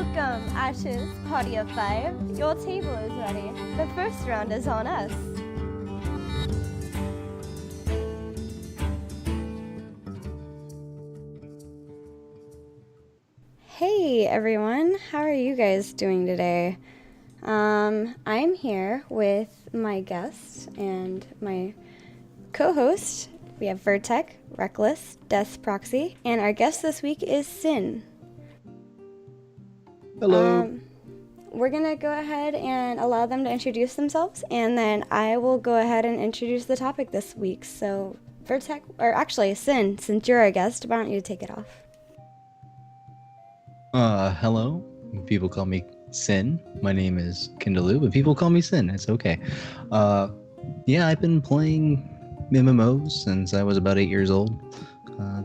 Welcome, Ashes, party of 5. Your table is ready. The first round is on us. Hey everyone, how are you guys doing today? I'm here with my guest and my co-host. We have Virtek, Reckless, DeathsProxy, and our guest this week is Cynddelw. Hello. We're going to go ahead and allow them to introduce themselves, and then I will go ahead and introduce the topic this week. So, Virtek, or actually, Cynddelw, since you're our guest, why don't you take it off? Hello. People call me Cynddelw. My name is Cynddelw, but people call me Cynddelw. It's okay. Yeah, I've been playing MMOs since I was about 8 years old.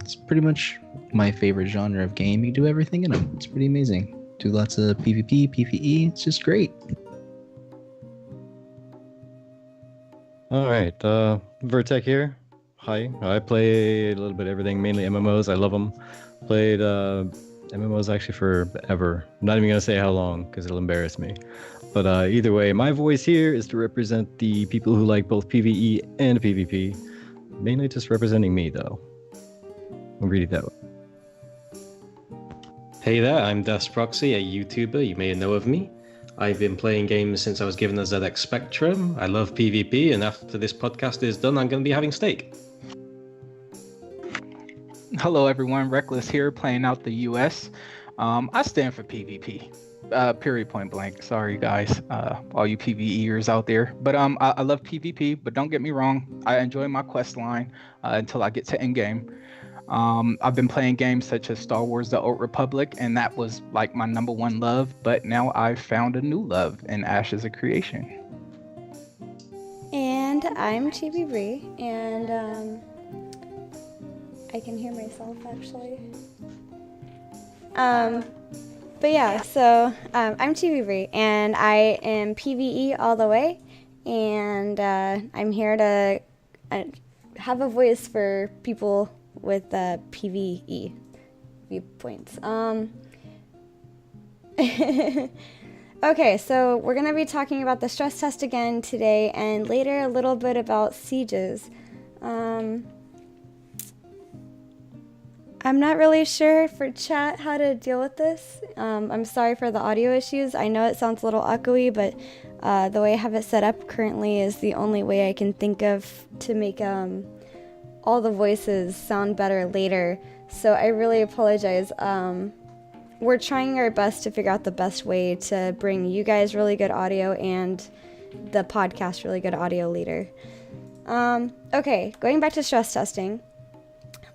It's pretty much my favorite genre of game. You do everything in them. It's pretty amazing. Do lots of PvP, PvE. It's just great. All right, Virtek here. Hi, I play a little bit of everything, mainly MMOs. I love them. Played MMOs actually forever. I'm not even gonna say how long because it'll embarrass me. But either way, my voice here is to represent the people who like both PvE and PvP. Mainly just representing me, though. I'll read it that way. Hey there, I'm DeathsProxy, a YouTuber. You may know of me. I've been playing games since I was given a ZX Spectrum. I love PvP, and after this podcast is done, I'm going to be having steak. Hello everyone, Reckless here, playing out the US. I stand for PvP, period, point blank. Sorry guys, all you PvEers out there. But I love PvP, but don't get me wrong, I enjoy my quest line until I get to endgame. I've been playing games such as Star Wars The Old Republic, and that was like my number one love, but now I've found a new love in Ashes of Creation. And I'm Chibi Bree, and I can hear myself actually. But yeah, so I'm Chibi Bree, and I am PvE all the way, and I'm here to have a voice for people with PvE viewpoints. Okay, so we're going to be talking about the stress test again today, and later a little bit about sieges. I'm not really sure for chat how to deal with this. I'm sorry for the audio issues. I know it sounds a little echoey, but the way I have it set up currently is the only way I can think of to make all the voices sound better later. So I really apologize. We're trying our best to figure out the best way to bring you guys really good audio and the podcast really good audio later. Okay, going back to stress testing.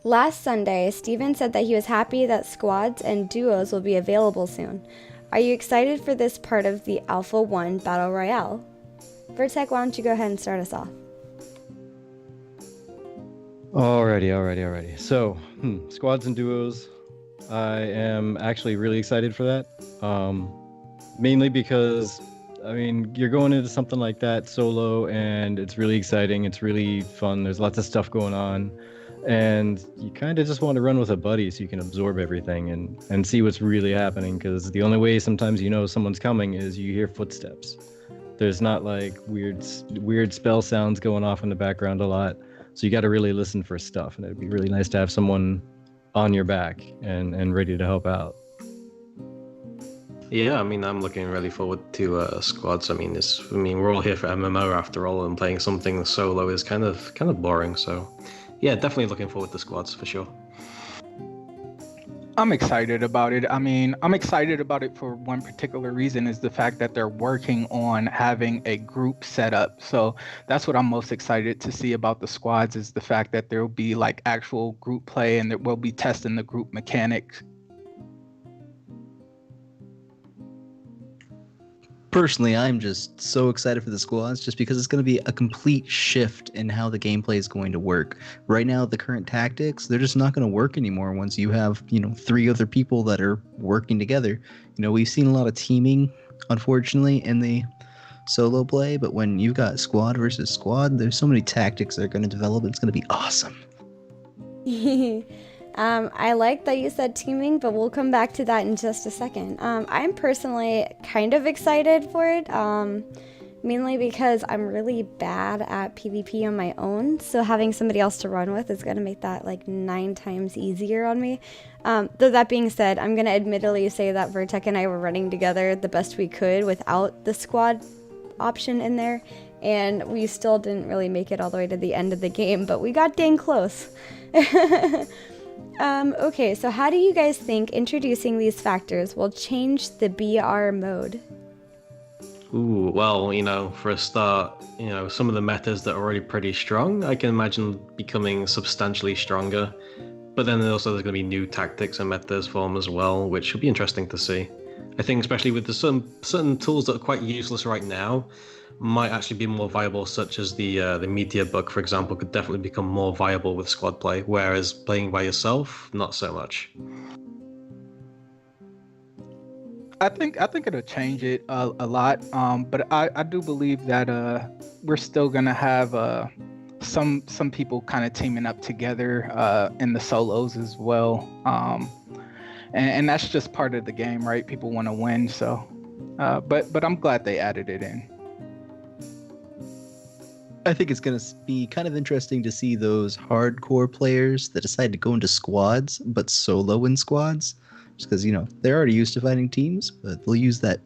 Last Sunday, Steven said that he was happy that squads and duos will be available soon. Are you excited for this part of the Alpha 1 Battle Royale? Virtek, why don't you go ahead and start us off? Alrighty. So, squads and duos. I am actually really excited for that. Mainly because, I mean, you're going into something like that solo, and it's really exciting. It's really fun. There's lots of stuff going on. And you kind of just want to run with a buddy so you can absorb everything and see what's really happening, because the only way sometimes you know someone's coming is you hear footsteps. There's not like weird spell sounds going off in the background a lot, so you got to really listen for stuff, and it'd be really nice to have someone on your back and ready to help out. Yeah, I mean, I'm looking really forward to squads. I mean, we're all here for MMO after all, and playing something solo is kind of boring. So, yeah, definitely looking forward to squads for sure. I'm excited about it. I mean, I'm excited about it for one particular reason, is the fact that they're working on having a group set up. So that's what I'm most excited to see about the squads, is the fact that there will be like actual group play, and that we'll be testing the group mechanics. Personally, I'm just so excited for the squads just because it's going to be a complete shift in how the gameplay is going to work. Right now, the current tactics, they're just not going to work anymore once you have, 3 other people that are working together. We've seen a lot of teaming, unfortunately, in the solo play, but when you've got squad versus squad, there's so many tactics that are going to develop. It's going to be awesome. I like that you said teaming, but we'll come back to that in just a second. I'm personally kind of excited for it, mainly because I'm really bad at PvP on my own, so having somebody else to run with is going to make that like 9 times easier on me. Though that being said, I'm going to admittedly say that Virtek and I were running together the best we could without the squad option in there, and we still didn't really make it all the way to the end of the game, but we got dang close. Okay, so how do you guys think introducing these factors will change the BR mode? Ooh, well, for a start, some of the metas that are already pretty strong, I can imagine becoming substantially stronger. But then also there's going to be new tactics and metas form as well, which will be interesting to see. I think especially with the certain tools that are quite useless right now, might actually be more viable, such as the meteor bug, for example, could definitely become more viable with squad play, whereas playing by yourself, not so much. I think it'll change it a lot, but I do believe that we're still gonna have some people kind of teaming up together in the solos as well, and that's just part of the game, right? People want to win, so but I'm glad they added it in. I think it's going to be kind of interesting to see those hardcore players that decide to go into squads, but solo in squads. Just because, they're already used to fighting teams, but they'll use that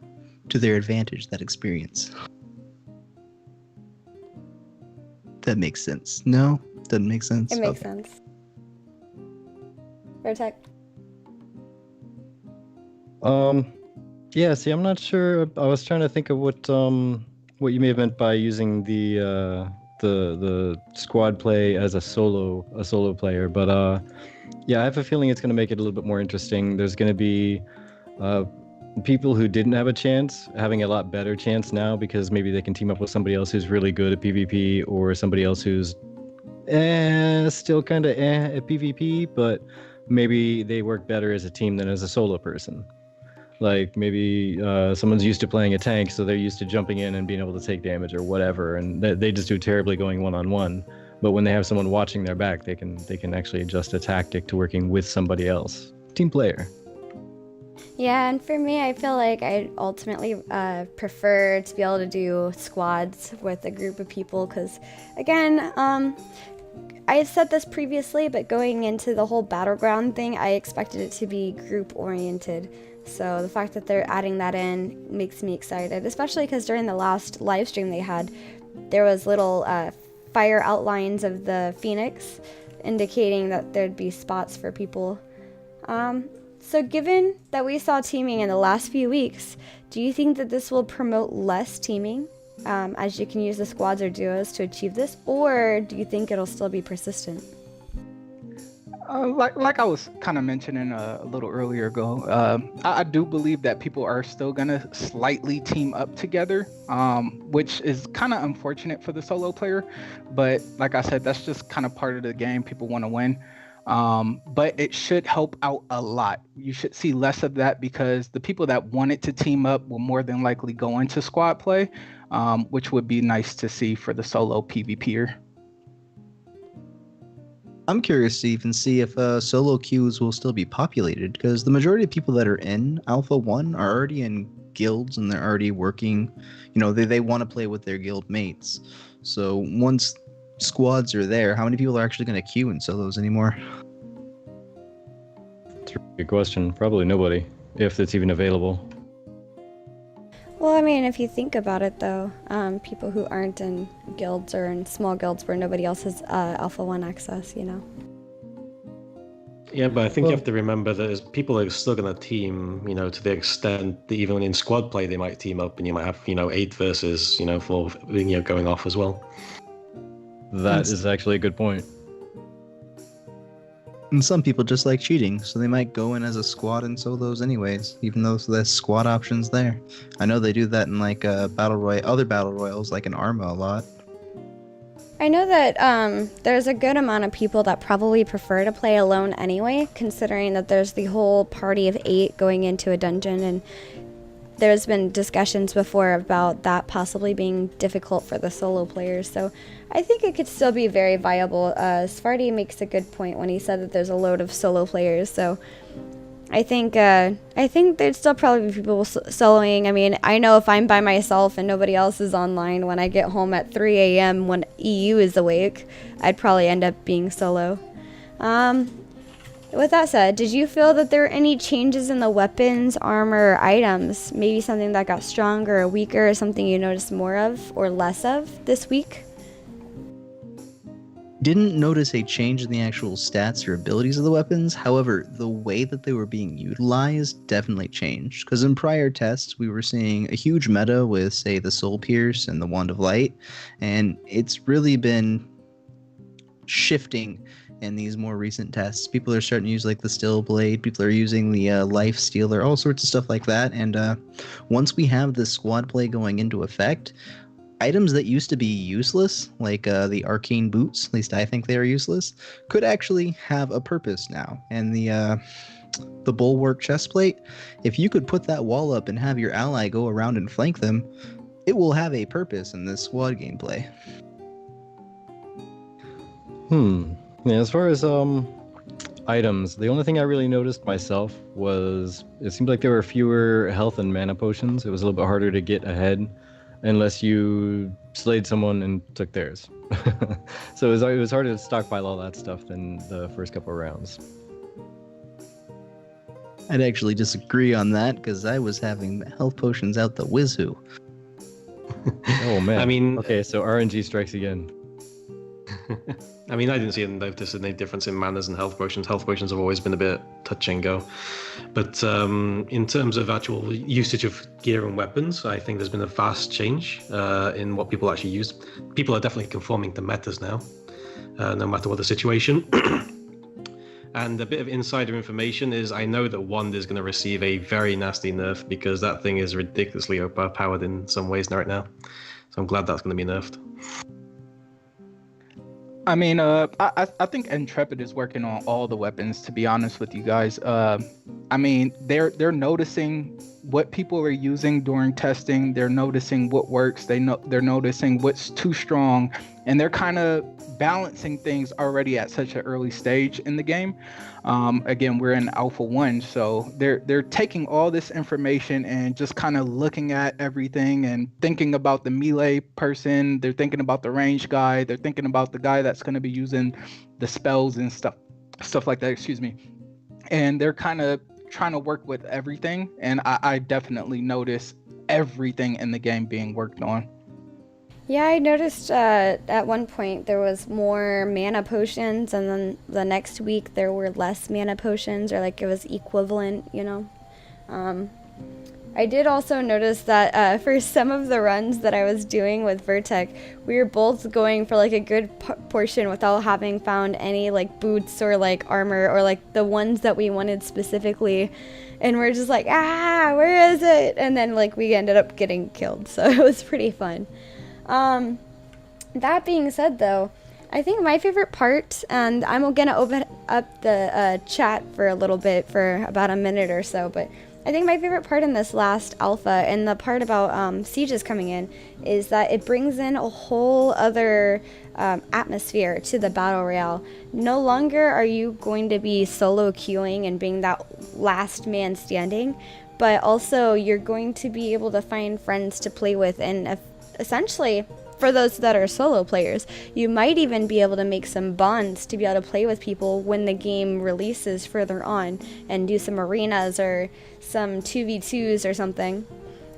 to their advantage, that experience. That makes sense. No? Doesn't make sense? It makes sense. Virtek? Yeah, see, I'm not sure. I was trying to think of what you may have meant by using the squad play as a solo player, but yeah, I have a feeling it's going to make it a little bit more interesting. There's going to be people who didn't have a chance having a lot better chance now, because maybe they can team up with somebody else who's really good at PvP, or somebody else who's still kind of at PvP, but maybe they work better as a team than as a solo person. Like maybe someone's used to playing a tank, so they're used to jumping in and being able to take damage or whatever, and they just do terribly going one-on-one. But when they have someone watching their back, they can actually adjust a tactic to working with somebody else. Team player. Yeah, and for me, I feel like I ultimately prefer to be able to do squads with a group of people, because again, I've said this previously, but going into the whole battleground thing, I expected it to be group oriented. So the fact that they're adding that in makes me excited, especially because during the last live stream they had, there was little fire outlines of the Phoenix indicating that there'd be spots for people. So given that we saw teaming in the last few weeks, do you think that this will promote less teaming, as you can use the squads or duos to achieve this, or do you think it'll still be persistent? Like I was kind of mentioning a little earlier ago, I do believe that people are still gonna slightly team up together, which is kind of unfortunate for the solo player. But like I said, that's just kind of part of the game. People want to win, but it should help out a lot. You should see less of that, because the people that wanted to team up will more than likely go into squad play, which would be nice to see for the solo PvPer. I'm curious to even see if solo queues will still be populated, because the majority of people that are in Alpha 1 are already in guilds and they're already working. They want to play with their guild mates. So once squads are there, how many people are actually going to queue in solos anymore? That's a good question. Probably nobody, if it's even available. Well, I mean, if you think about it, though, people who aren't in guilds or in small guilds where nobody else has Alpha 1 access, Yeah, but I think you have to remember that people are still going to team, to the extent that even in squad play they might team up, and you might have, 8 versus, 4, going off as well. That is actually a good point. And some people just like cheating, so they might go in as a squad in solos anyways, even though there's squad options there. I know they do that in like other battle royals, like in Arma a lot. I know that there's a good amount of people that probably prefer to play alone anyway, considering that there's the whole party of 8 going into a dungeon, and there's been discussions before about that possibly being difficult for the solo players. So I think it could still be very viable. Svarty makes a good point when he said that there's a load of solo players. So I think there'd still probably be people soloing. I mean, I know if I'm by myself and nobody else is online when I get home at 3 a.m. when EU is awake, I'd probably end up being solo. With that said, did you feel that there were any changes in the weapons, armor, or items? Maybe something that got stronger or weaker, or something you noticed more of or less of this week? Didn't notice a change in the actual stats or abilities of the weapons. However, the way that they were being utilized definitely changed. Because in prior tests, we were seeing a huge meta with, say, the Soul Pierce and the Wand of Light. And it's really been shifting in these more recent tests. People are starting to use like the Still Blade. People are using the Life Stealer, all sorts of stuff like that. And once we have the squad play going into effect, items that used to be useless, like the arcane boots, at least I think they are useless, could actually have a purpose now. And the bulwark chestplate, if you could put that wall up and have your ally go around and flank them, it will have a purpose in this squad gameplay. Yeah, as far as items, the only thing I really noticed myself was it seemed like there were fewer health and mana potions. It was a little bit harder to get ahead unless you slayed someone and took theirs. So it was harder to stockpile all that stuff than the first couple of rounds. I'd actually disagree on that because I was having health potions out the wizoo. Oh man. I mean, okay, so RNG strikes again. I mean, I didn't notice any difference in manas and health potions. Health potions have always been a bit touch and go. But in terms of actual usage of gear and weapons, I think there's been a vast change in what people actually use. People are definitely conforming to metas now, no matter what the situation. And a bit of insider information is I know that Wand is going to receive a very nasty nerf because that thing is ridiculously overpowered in some ways right now. So I'm glad that's going to be nerfed. I mean, I think Intrepid is working on all the weapons. To be honest with you guys, I mean, they're noticing what people are using during testing. They're noticing what works. They're noticing what's too strong, and they're kind of balancing things already at such an early stage in the game. Again, we're in Alpha 1, so they're taking all this information and just kind of looking at everything and thinking about the melee person. They're thinking about the range guy. They're thinking about the guy that's going to be using the spells and stuff like that. Excuse me. And they're kind of trying to work with everything. And I definitely notice everything in the game being worked on. Yeah, I noticed at one point there was more mana potions, and then the next week there were less mana potions, or like it was equivalent, you know. I did also notice that for some of the runs that I was doing with Virtek, we were both going for like a good portion without having found any like boots or like armor or like the ones that we wanted specifically. And we're just like, where is it? And then like we ended up getting killed. So it was pretty fun. That being said though, I think my favorite part, and I'm gonna open up the chat for a little bit for about a minute or so, but I think my favorite part in this last alpha and the part about sieges coming in is that it brings in a whole other atmosphere to the battle royale. No longer are you going to be solo queuing and being that last man standing, but also you're going to be able to find friends to play with, and essentially for those that are solo players, you might even be able to make some bonds to be able to play with people when the game releases further on and do some arenas or some 2v2s or something.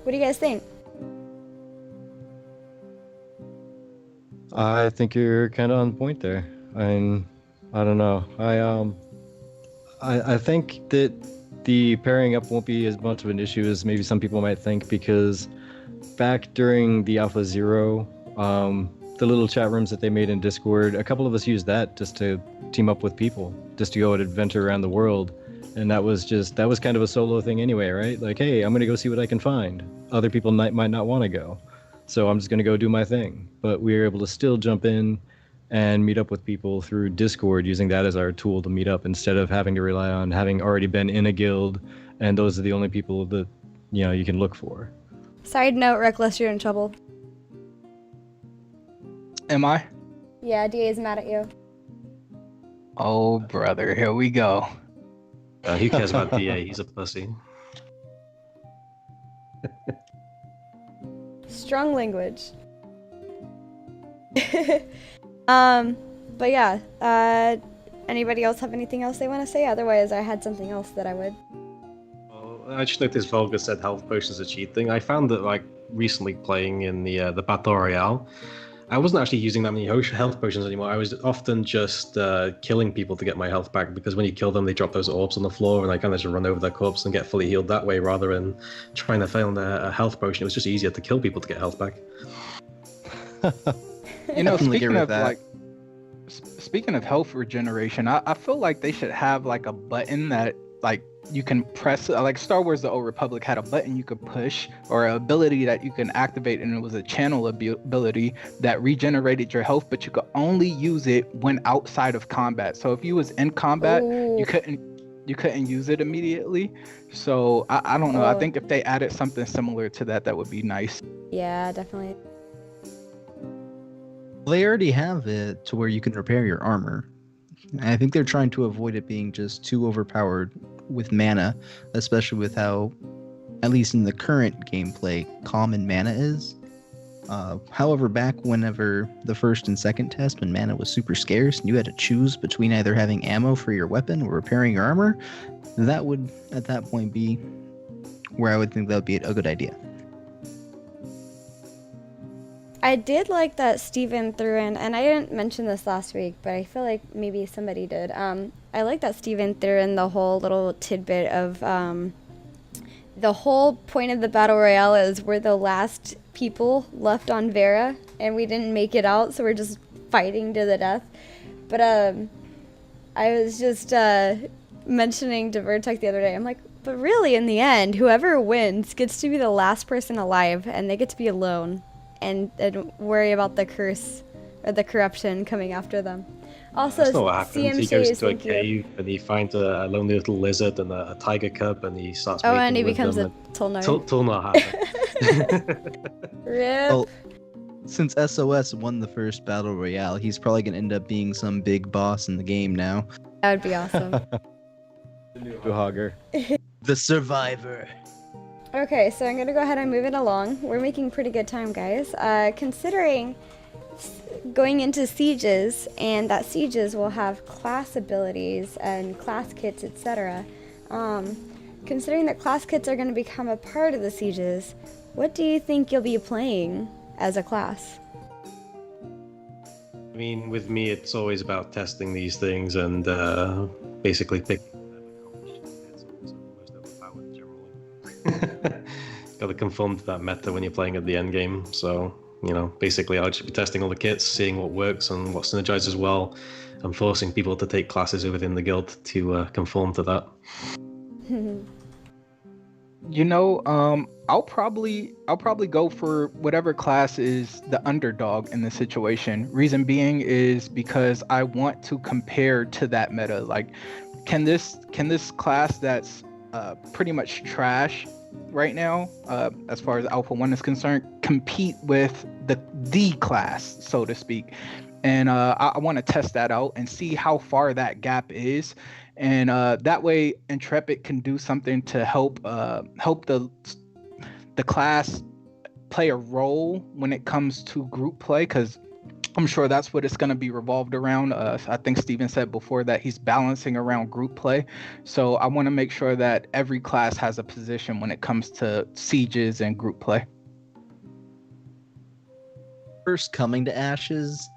What do you guys think? I think you're kind of on point there. I don't know. I think that the pairing up won't be as much of an issue as maybe some people might think, because back during the Alpha 0, the little chat rooms that they made in Discord, a couple of us used that just to team up with people, just to go and adventure around the world. And that was kind of a solo thing anyway, right? Like, hey, I'm going to go see what I can find. Other people might not want to go. So I'm just going to go do my thing. But we were able to still jump in and meet up with people through Discord, using that as our tool to meet up instead of having to rely on having already been in a guild. And those are the only people that you can look for. Side note, Reckless, you're in trouble. Am I? Yeah, DA is mad at you. Oh, brother, here we go. Who cares about DA? He's a pussy. Strong language. But yeah, anybody else have anything else they want to say? Otherwise, I had something else that I would. Well, I just noticed Volga said health potions are cheat thing. I found that like recently playing in the Battle Royale, I wasn't actually using that many health potions anymore. I was often just killing people to get my health back, because when you kill them, they drop those orbs on the floor, and I kind of just run over their corpse and get fully healed that way, rather than trying to find a health potion. It was just easier to kill people to get health back. Definitely Speaking agree of with that. speaking of health regeneration, I feel like they should have like a button that like you can press, like Star Wars The Old Republic had a button you could push, or an ability that you can activate, and it was a channel ability that regenerated your health, but you could only use it when outside of combat. So if you was in combat, Ooh. you couldn't use it immediately. So I don't know. I think if they added something similar to that, that would be nice. Yeah, definitely. They already have it to where you can repair your armor. I think they're trying to avoid it being just too overpowered with mana, especially with how, at least in the current gameplay, common mana is. However, back whenever the first and second test, when mana was super scarce and you had to choose between either having ammo for your weapon or repairing your armor, that would, at that point, be where I would think that would be a good idea. I did like that Steven threw in, and I didn't mention this last week, but I feel like maybe somebody did. I like that Steven threw in the whole little tidbit of the whole point of the Battle Royale is we're the last people left on Vera, and we didn't make it out, so we're just fighting to the death. But I was just mentioning to Virtek the other day, I'm like, but really, in the end, whoever wins gets to be the last person alive, and they get to be alone. And worry about the curse or the corruption coming after them. Also, That's not what happens. CM He goes says into a thank you. cave and he finds a lonely little lizard and a tiger cub, and he starts Oh, mating and he with becomes a them. Tolnar. Tolnar happened. Rip. Well, since SOS won the first Battle Royale, he's probably going to end up being some big boss in the game now. That would be awesome. The new Hogger. The Survivor. Okay, so I'm going to go ahead and move it along. We're making pretty good time, guys. Considering going into sieges, and that sieges will have class abilities and class kits, etc. Considering that class kits are going to become a part of the sieges, what do you think you'll be playing as a class? I mean, with me, it's always about testing these things and basically picking most overpowered generally. Got to conform to that meta when you're playing at the end game. So, basically I'll just be testing all the kits, seeing what works and what synergizes well, and forcing people to take classes within the guild to conform to that. I'll probably go for whatever class is the underdog in the situation. Reason being is because I want to compare to that meta. Like, can this class that's pretty much trash right now, as far as Alpha 1 is concerned, compete with the class, so to speak? And I want to test that out and see how far that gap is. And that way Intrepid can do something to help the class play a role when it comes to group play, because I'm sure that's what it's going to be revolved around. I think Steven said before that he's balancing around group play. So I want to make sure that every class has a position when it comes to sieges and group play. First coming to Ashes,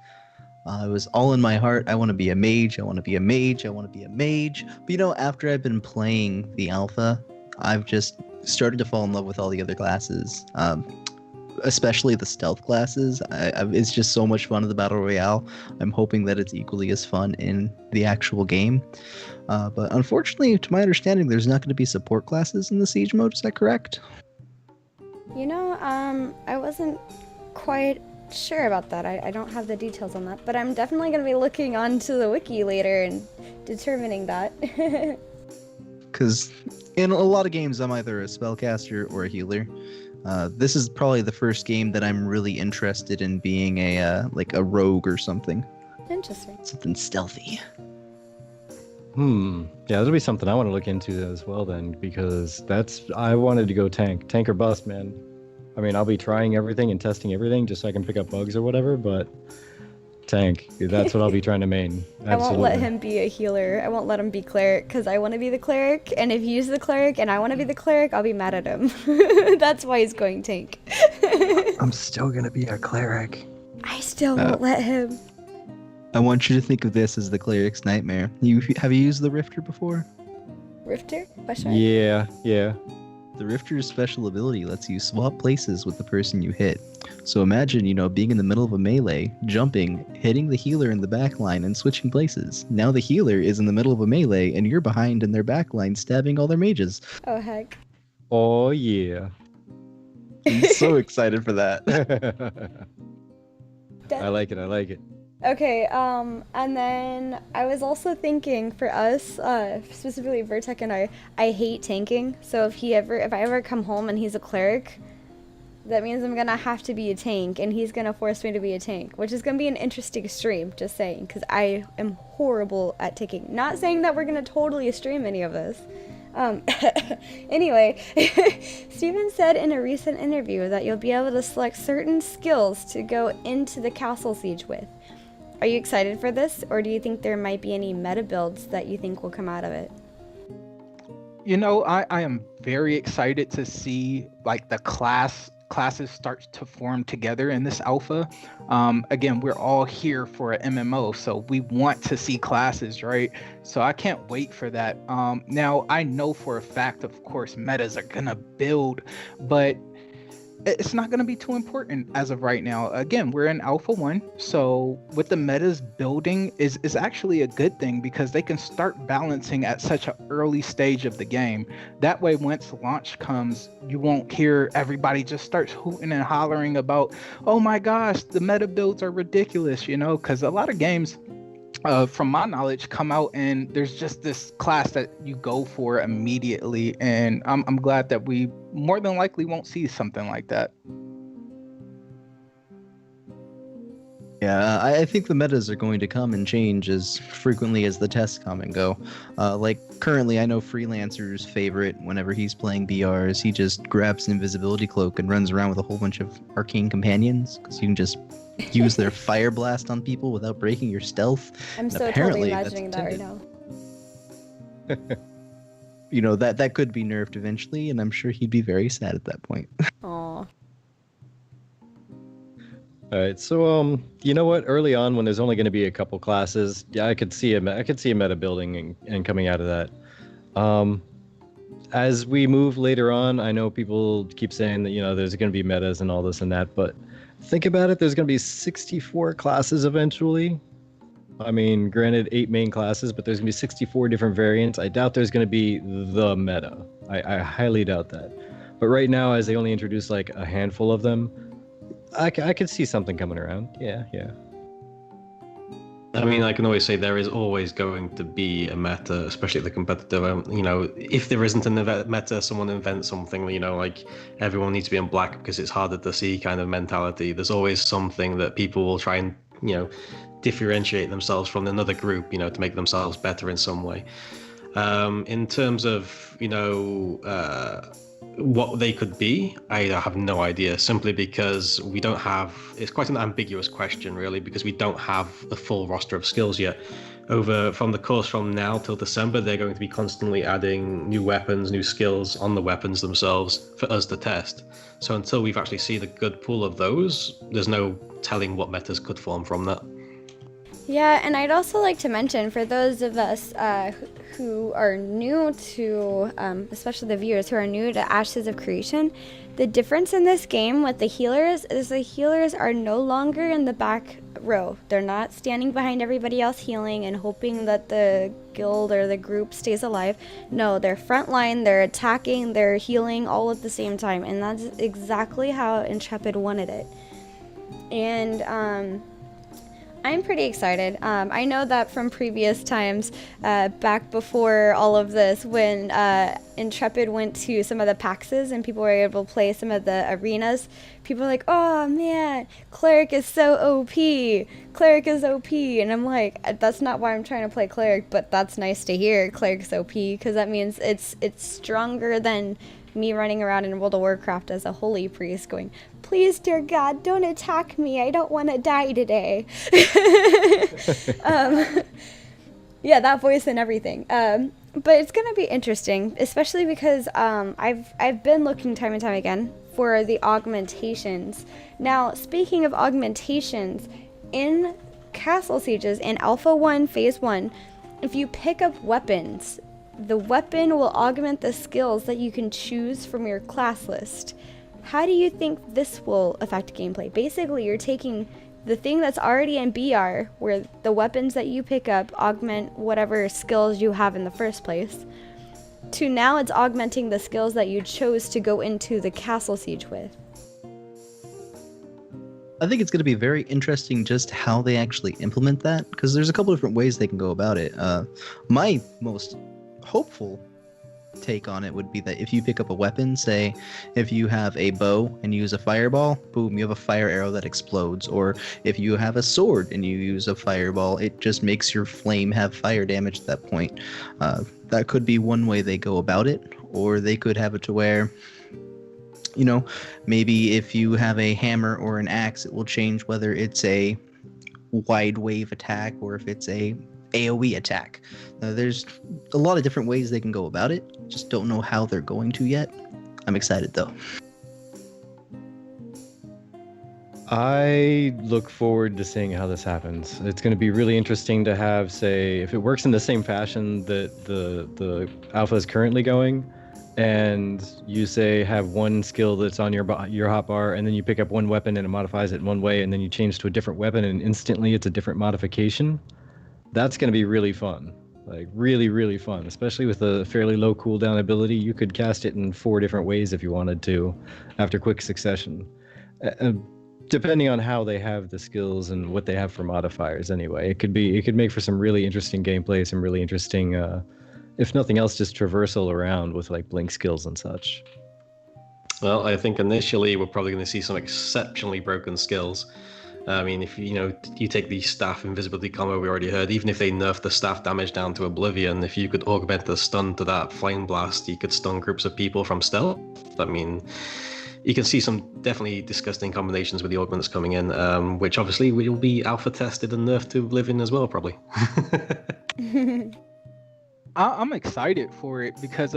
it was all in my heart. I want to be a mage. I want to be a mage. I want to be a mage. But after I've been playing the alpha, I've just started to fall in love with all the other classes, especially the stealth classes. It's just so much fun in the Battle Royale. I'm hoping that it's equally as fun in the actual game. But unfortunately, to my understanding, there's not going to be support classes in the siege mode. Is that correct? I wasn't quite sure about that. I don't have the details on that, but I'm definitely going to be looking onto the wiki later and determining that. because in a lot of games I'm either a spellcaster or a healer. This is probably the first game that I'm really interested in being a rogue or something. Interesting. Something stealthy. Yeah, that'll be something I want to look into as well then, because I wanted to go tank or bust, man. I mean, I'll be trying everything and testing everything just so I can pick up bugs or whatever, but tank, that's what I'll be trying to main. Absolutely. I won't let him be a healer. I won't let him be cleric because I want to be the cleric, and if he's the cleric and I want to be the cleric, I'll be mad at him. That's why he's going tank. I'm still gonna be a cleric. I still won't let him. I want you to think of this as the cleric's nightmare. Have you used the Rifter before? Rifter? Question mark? Yeah. The Rifter's special ability lets you swap places with the person you hit. So imagine, being in the middle of a melee, jumping, hitting the healer in the back line, and switching places. Now the healer is in the middle of a melee, and you're behind in their back line, stabbing all their mages. Oh, heck. Oh, yeah. I'm so excited for that. I like it. Okay, and then I was also thinking for us, specifically Virtek and I hate tanking. So if I ever come home and he's a cleric, that means I'm gonna have to be a tank, and he's gonna force me to be a tank, which is gonna be an interesting stream, just saying, because I am horrible at tanking. Not saying that we're gonna totally stream any of this. Anyway, Steven said in a recent interview that you'll be able to select certain skills to go into the castle siege with. Are you excited for this, or do you think there might be any meta builds that you think will come out of it? I am very excited to see like the classes start to form together in this alpha. Again, we're all here for an MMO, so we want to see classes, right? So I can't wait for that. Now, I know for a fact, of course, metas are gonna build, but it's not going to be too important as of right now. Again, we're in Alpha 1, so with the metas building is actually a good thing because they can start balancing at such an early stage of the game. That way, once launch comes, you won't hear everybody just starts hooting and hollering about, oh my gosh, the meta builds are ridiculous, because a lot of games, from my knowledge, come out and there's just this class that you go for immediately, and I'm glad that we more than likely won't see something like that. Yeah, I think the metas are going to come and change as frequently as the tests come and go. Like currently, I know Freelancer's favorite whenever he's playing BRs, he just grabs an invisibility cloak and runs around with a whole bunch of arcane companions because you can just use their fire blast on people without breaking your stealth. I'm and so apparently totally imagining that right now. That could be nerfed eventually, and I'm sure he'd be very sad at that point. Aw. All right, so you know what? Early on, when there's only going to be a couple classes, yeah, I could see a meta building and coming out of that. As we move later on, I know people keep saying that there's going to be metas and all this and that, but think about it. There's going to be 64 classes eventually. I mean, granted, 8 main classes, but there's going to be 64 different variants. I doubt there's going to be the meta. I highly doubt that. But right now, as they only introduce like a handful of them, I could see something coming around. Yeah. I mean, I can always say there is always going to be a meta, especially at the competitive. If there isn't a meta, someone invents something. Like everyone needs to be in black because it's harder to see kind of mentality. There's always something that people will try and differentiate themselves from another group. To make themselves better in some way. In terms of what they could be, I have no idea, simply because we don't have, it's quite an ambiguous question really, because we don't have the full roster of skills yet. From the course from now till December, they're going to be constantly adding new weapons, new skills on the weapons themselves for us to test. So until we've actually seen a good pool of those, there's no telling what metas could form from that. Yeah, and I'd also like to mention, for those of us who are new to, especially the viewers who are new to Ashes of Creation, the difference in this game with the healers is the healers are no longer in the back row. They're not standing behind everybody else healing and hoping that the guild or the group stays alive. No, they're front line, they're attacking, they're healing all at the same time, and that's exactly how Intrepid wanted it. And I'm pretty excited. I know that from previous times, back before all of this, when Intrepid went to some of the PAXs and people were able to play some of the arenas, people were like, oh man, Cleric is so OP. Cleric is OP. And I'm like, that's not why I'm trying to play Cleric, but that's nice to hear, Cleric's OP, because that means it's stronger than me running around in World of Warcraft as a holy priest going, please, dear God, don't attack me. I don't want to die today. Yeah, that voice and everything. But it's going to be interesting, especially because I've been looking time and time again for the augmentations. Now, speaking of augmentations, in Castle Sieges, in Alpha 1, Phase 1, if you pick up weapons, the weapon will augment the skills that you can choose from your class list. How do you think this will affect gameplay? Basically, you're taking the thing that's already in BR, where the weapons that you pick up augment whatever skills you have in the first place, to now it's augmenting the skills that you chose to go into the Castle Siege with. I think it's going to be very interesting just how they actually implement that, because there's a couple different ways they can go about it. My most hopeful take on it would be that if you pick up a weapon, say if you have a bow and you use a fireball, boom, you have a fire arrow that explodes. Or if you have a sword and you use a fireball, it just makes your flame have fire damage at that point. That could be one way they go about it. Or they could have it to where, you know, maybe if you have a hammer or an axe, it will change whether it's a wide wave attack or if it's a AoE attack. There's a lot of different ways they can go about it. Just don't know how they're going to yet. I'm excited though. I look forward to seeing how this happens. It's going to be really interesting to have, say, if it works in the same fashion that the alpha is currently going, and you say have one skill that's on your hotbar, and then you pick up one weapon and it modifies it in one way, and then you change to a different weapon and instantly it's a different modification. That's going to be really fun, like really, really fun, especially with a fairly low cooldown ability. You could cast it in 4 different ways if you wanted to after quick succession, depending on how they have the skills and what they have for modifiers anyway. It could make for some really interesting gameplay, some really interesting, if nothing else, just traversal around with like blink skills and such. Well, I think initially we're probably going to see some exceptionally broken skills. I mean, if you take the staff invisibility combo we already heard, even if they nerf the staff damage down to oblivion, if you could augment the stun to that flame blast, you could stun groups of people from stealth. I mean, you can see some definitely disgusting combinations with the augments coming in, which obviously will be alpha tested and nerfed to oblivion as well, probably. I'm excited for it because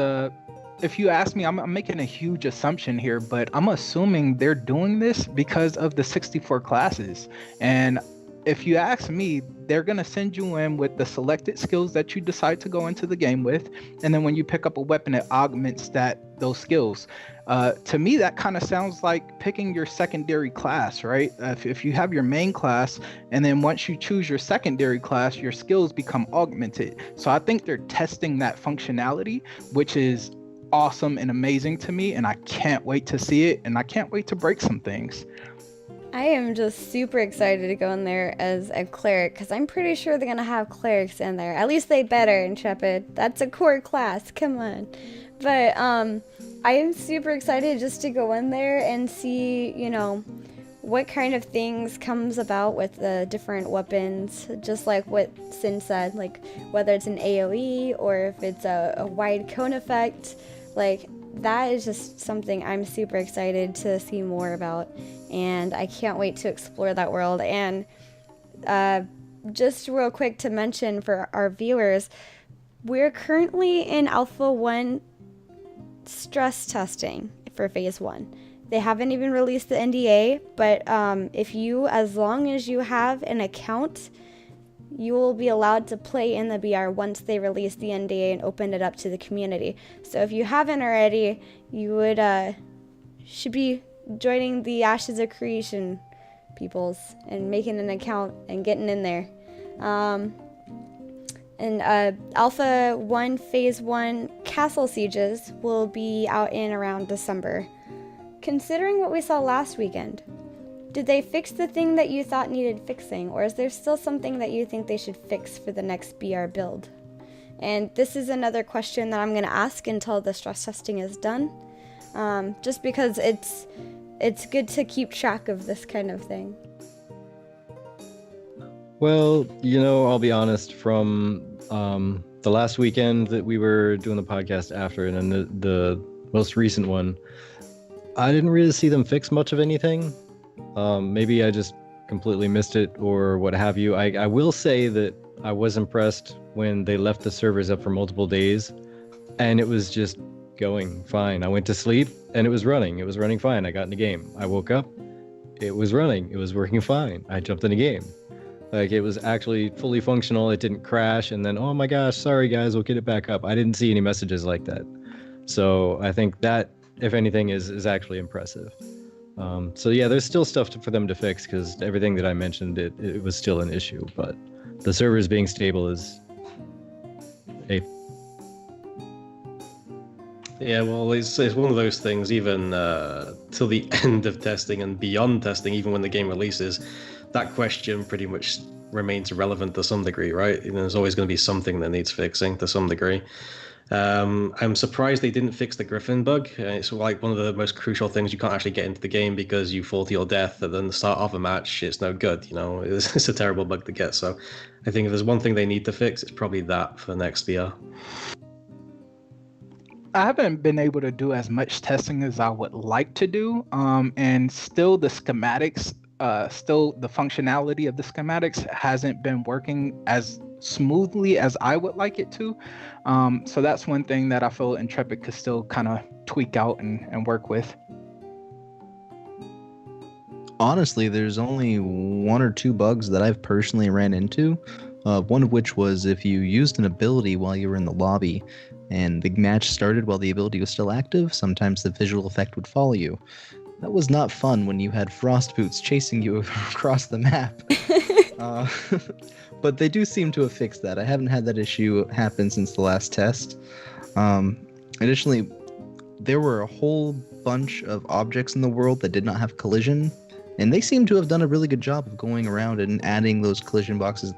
if you ask me, I'm making a huge assumption here, but I'm assuming they're doing this because of the 64 classes. And if you ask me, they're going to send you in with the selected skills that you decide to go into the game with. And then when you pick up a weapon, it augments those skills. To me, that kind of sounds like picking your secondary class, right? If you have your main class, and then once you choose your secondary class, your skills become augmented. So I think they're testing that functionality, which is awesome and amazing to me, and I can't wait to see it, and I can't wait to break some things. I am just super excited to go in there as a cleric, because I'm pretty sure they're going to have clerics in there. At least they better, Intrepid. That's a core class, come on. But I am super excited just to go in there and see, what kind of things comes about with the different weapons, just like what Sin said, like whether it's an AoE or if it's a wide cone effect. Like, that is just something I'm super excited to see more about, and I can't wait to explore that world. And just real quick to mention for our viewers, we're currently in Alpha 1 stress testing for Phase 1. They haven't even released the NDA, but as long as you have an account, you will be allowed to play in the BR once they release the NDA and open it up to the community. So if you haven't already, you should be joining the Ashes of Creation peoples and making an account and getting in there. And Alpha 1 Phase 1 Castle Sieges will be out in around December. Considering what we saw last weekend, did they fix the thing that you thought needed fixing, or is there still something that you think they should fix for the next BR build? And this is another question that I'm going to ask until the stress testing is done, just because it's good to keep track of this kind of thing. Well, I'll be honest, from the last weekend that we were doing the podcast after, and then the most recent one, I didn't really see them fix much of anything. Maybe I just completely missed it or what have you. I will say that I was impressed when they left the servers up for multiple days and it was just going fine. I went to sleep and it was running. It was running fine. I got in the game. I woke up, it was running. It was working fine. I jumped in the game. Like, it was actually fully functional. It didn't crash and then, oh my gosh, sorry guys, we'll get it back up. I didn't see any messages like that. So I think that, if anything, is actually impressive. So yeah, there's still stuff for them to fix, because everything that I mentioned, it was still an issue, but the servers being stable is a... Yeah, well, it's one of those things, even till the end of testing and beyond testing, even when the game releases, that question pretty much remains relevant to some degree, right? There's always going to be something that needs fixing to some degree. I'm surprised they didn't fix the Griffin bug. It's like one of the most crucial things. You can't actually get into the game because you fall to your death and then the start of a match, it's no good. It's a terrible bug to get. So I think if there's one thing they need to fix, it's probably that for the next VR. I haven't been able to do as much testing as I would like to do, and still the schematics, still the functionality of the schematics hasn't been working as smoothly as I would like it to. So that's one thing that I feel Intrepid could still kind of tweak out and work with. Honestly, there's only one or two bugs that I've personally ran into. One of which was if you used an ability while you were in the lobby and the match started while the ability was still active, sometimes the visual effect would follow you. That was not fun when you had frost boots chasing you across the map. But they do seem to have fixed that. I haven't had that issue happen since the last test. Additionally, there were a whole bunch of objects in the world that did not have collision, and they seem to have done a really good job of going around and adding those collision boxes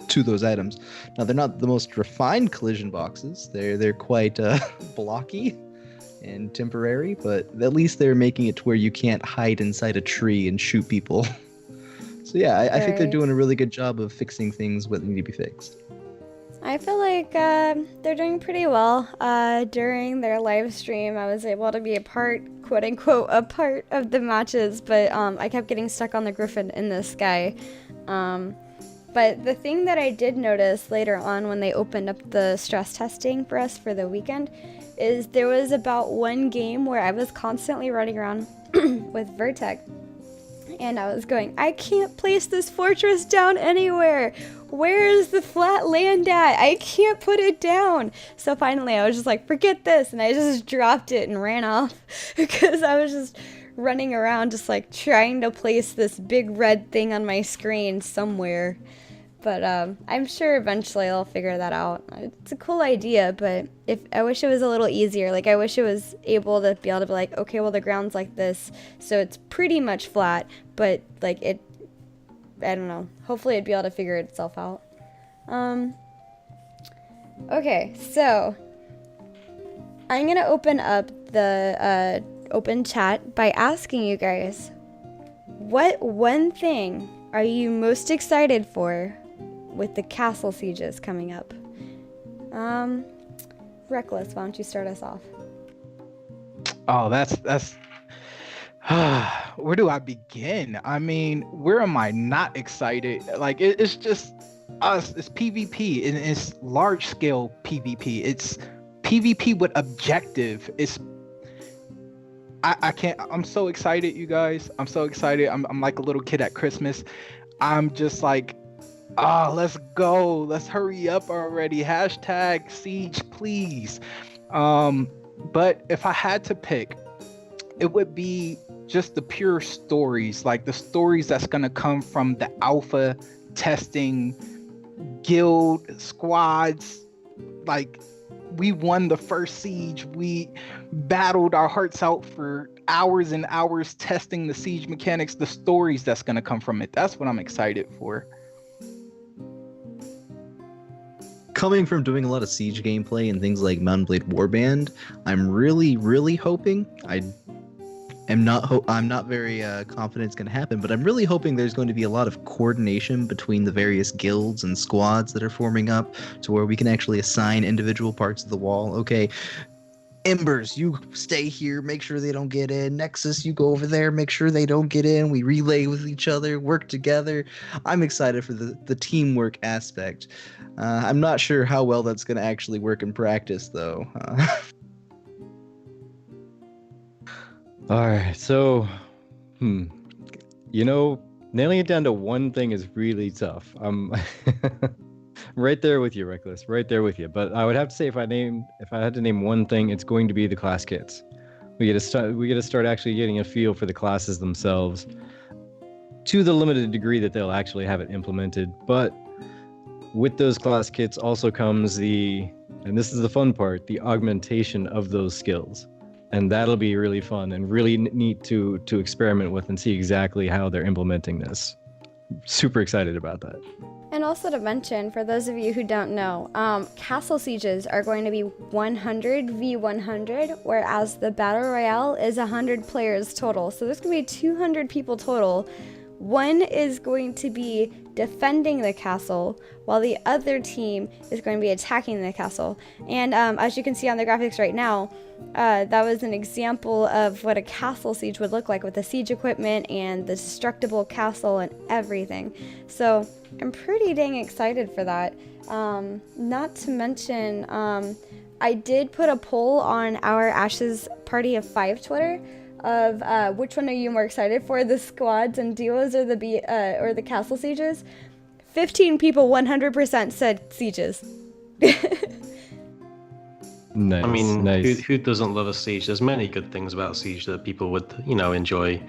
to those items. Now, they're not the most refined collision boxes. They're quite blocky and temporary, but at least they're making it to where you can't hide inside a tree and shoot people. So yeah, I think they're doing a really good job of fixing things that need to be fixed. I feel like they're doing pretty well. During their live stream, I was able to be quote unquote, a part of the matches, but I kept getting stuck on the Griffin in the sky. But the thing that I did notice later on when they opened up the stress testing for us for the weekend is there was about one game where I was constantly running around with Virtek. And I was going, I can't place this fortress down anywhere. Where is the flat land at? I can't put it down. So finally I was just like, forget this. And I just dropped it and ran off because I was just running around just like trying to place this big red thing on my screen somewhere. But I'm sure eventually I'll figure that out. It's a cool idea, but I wish it was a little easier. Like, I wish it was able to be like, okay, well, the ground's like this, so it's pretty much flat, but, like, I don't know. Hopefully it'd be able to figure itself out. Okay, so I'm going to open up the open chat by asking you guys, what one thing are you most excited for with the castle sieges coming up? Reckless, why don't you start us off? Oh, that's where do I begin? I mean, where am I not excited? Like, it's just us. It's PvP, and it's large scale PvP. It's PvP with objective. I can't. I'm so excited, you guys. I'm so excited. I'm like a little kid at Christmas. I'm just like, let's go. Let's hurry up already. Hashtag siege, please. But if I had to pick, it would be just the pure stories, like the stories that's gonna come from the alpha testing, guild squads. Like, we won the first siege. battled our hearts out for hours and hours testing the siege mechanics, the stories that's going to come from it. That's what I'm excited for. Coming from doing a lot of Siege gameplay and things like Mount & Blade Warband, I'm really hoping. I'm not very confident it's going to happen, but I'm really hoping there's going to be a lot of coordination between the various guilds and squads that are forming up to where we can actually assign individual parts of the wall. Okay, Embers, you stay here, make sure they don't get in. Nexus, you go over there, make sure they don't get in. We relay with each other, work together. I'm excited for the teamwork aspect. I'm not sure how well that's going to actually work in practice, though. All right, so, nailing it down to one thing is really tough. I'm right there with you, Reckless. Right there with you. But I would have to say, if I had to name one thing, it's going to be the class kits. We got to start actually getting a feel for the classes themselves, to the limited degree that they'll actually have it implemented. But with those class kits also comes and this is the fun part, the augmentation of those skills. And that'll be really fun and really neat to experiment with and see exactly how they're implementing this. Super excited about that. And also to mention, for those of you who don't know, castle sieges are going to be 100 v 100, whereas the battle royale is 100 players total. So there's going to be 200 people total. One is going to be defending the castle, while the other team is going to be attacking the castle. And as you can see on the graphics right now, that was an example of what a castle siege would look like with the siege equipment and the destructible castle and everything. So I'm pretty dang excited for that. Not to mention, I did put a poll on our Ashes Party of 5 Twitter of which one are you more excited for, the squads and duos or the castle sieges. 15 people 100% said sieges. Nice. I mean, nice. who doesn't love a siege? There's many good things about siege that people would, enjoy.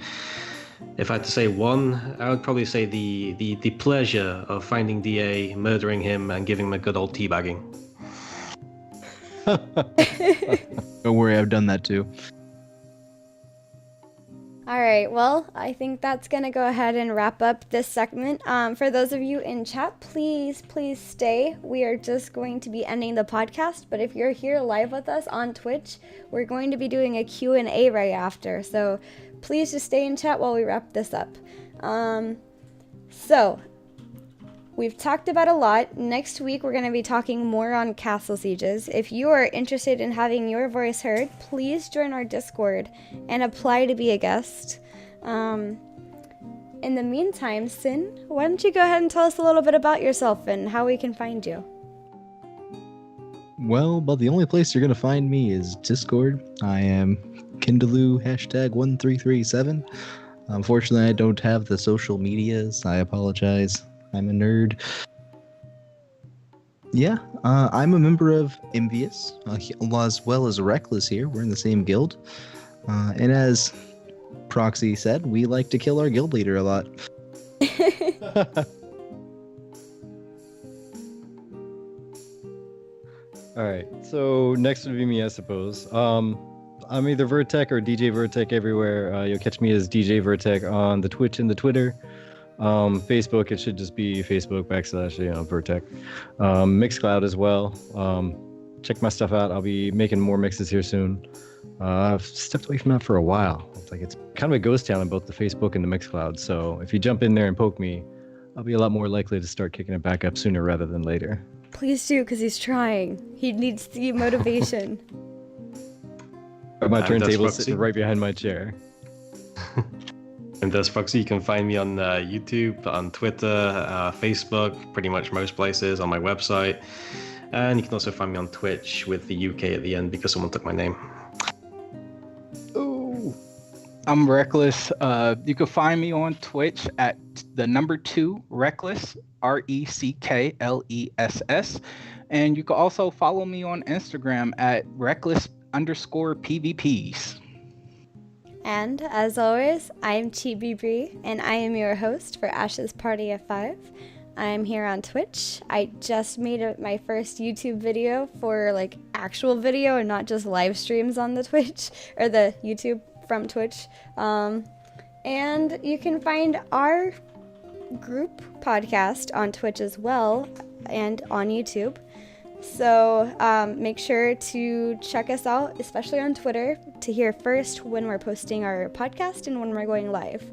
If I had to say one, I would probably say the pleasure of finding DA, murdering him, and giving him a good old teabagging. Don't worry, I've done that too. All right, well, I think that's going to go ahead and wrap up this segment. For those of you in chat, please stay. We are just going to be ending the podcast, but if you're here live with us on Twitch, we're going to be doing a Q&A right after. So please just stay in chat while we wrap this up. So we've talked about a lot. Next week, we're going to be talking more on castle sieges. If you are interested in having your voice heard, please join our Discord and apply to be a guest. In the meantime, Sin, why don't you go ahead and tell us a little bit about yourself and how we can find you? Well, but the only place you're going to find me is Discord. I am Cynddelw #1337. Unfortunately, I don't have the social medias. I apologize. I'm a nerd. Yeah, I'm a member of Envious, as well as Reckless here. We're in the same guild. And as Proxy said, we like to kill our guild leader a lot. All right, so next would be me, I suppose. I'm either Virtek or DJ Virtek everywhere. You'll catch me as DJ Virtek on the Twitch and the Twitter. Facebook, it should just be Facebook / Virtek. Mixcloud as well. Check my stuff out. I'll be making more mixes here soon. I've stepped away from that for a while. It's kind of a ghost town in both the Facebook and the Mixcloud. So if you jump in there and poke me, I'll be a lot more likely to start kicking it back up sooner rather than later. Please do, because he's trying. He needs the motivation. My turntable DeathsProxy. sitting right behind my chair. And DeathsProxy, you can find me on YouTube, on Twitter, Facebook, pretty much most places, on my website. And you can also find me on Twitch with the UK at the end because someone took my name. Ooh. I'm Reckless. You can find me on Twitch at the number 2 Reckless, RECKLESS. And you can also follow me on Instagram at Reckless_PvPs. And as always, I'm Chibi Bree, and I am your host for Ash's Party of 5. I'm here on Twitch. I just made my first YouTube video for like actual video and not just live streams on the Twitch or the YouTube from Twitch. And you can find our group podcast on Twitch as well and on YouTube. So make sure to check us out, especially on Twitter, to hear first when we're posting our podcast and when we're going live.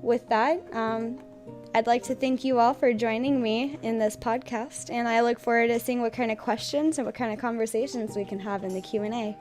With that, I'd like to thank you all for joining me in this podcast, and I look forward to seeing what kind of questions and what kind of conversations we can have in the Q&A.